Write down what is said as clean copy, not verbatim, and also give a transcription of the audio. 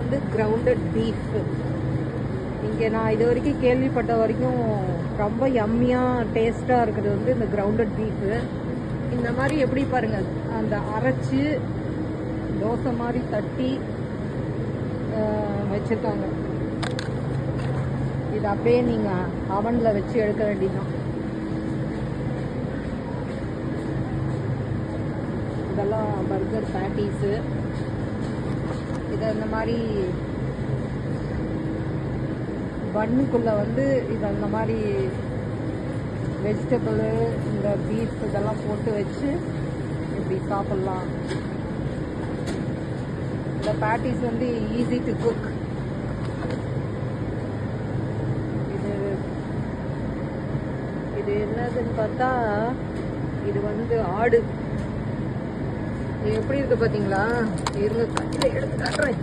வந்து grounded beef. இங்கே நான் இது வரைக்கும் கேள்விப்பட்ட வரைக்கும் ரொம்ப யம்மியாக டேஸ்ட்டாக இருக்கிறது வந்து இந்த கிரவுண்டட் பீஃபு. இந்த மாதிரி எப்படி பாருங்கள், அந்த அரைச்சி தோசை மாதிரி தட்டி வச்சுருக்காங்க. இது அப்படியே நீங்கள் அவனில் வச்சு எடுக்க வேண்டியதுதான். இதெல்லாம் பர்கர் பேட்டீஸு. இதை இந்த மாதிரி பன்னுக்குள்ளே வந்து இது அந்த மாதிரி வெஜிடபிள், இந்த பீஃப் இதெல்லாம் போட்டு வச்சு இப்படி சாப்பிட்லாம். இந்த பேட்டீஸ் வந்து ஈஸி டு குக். இது என்னதுன்னு பார்த்தா இது வந்து ஆடு. இது எப்படி இருக்கு பார்த்தீங்களா? இருங்க கையில் எடுத்து காட்டுறேன்.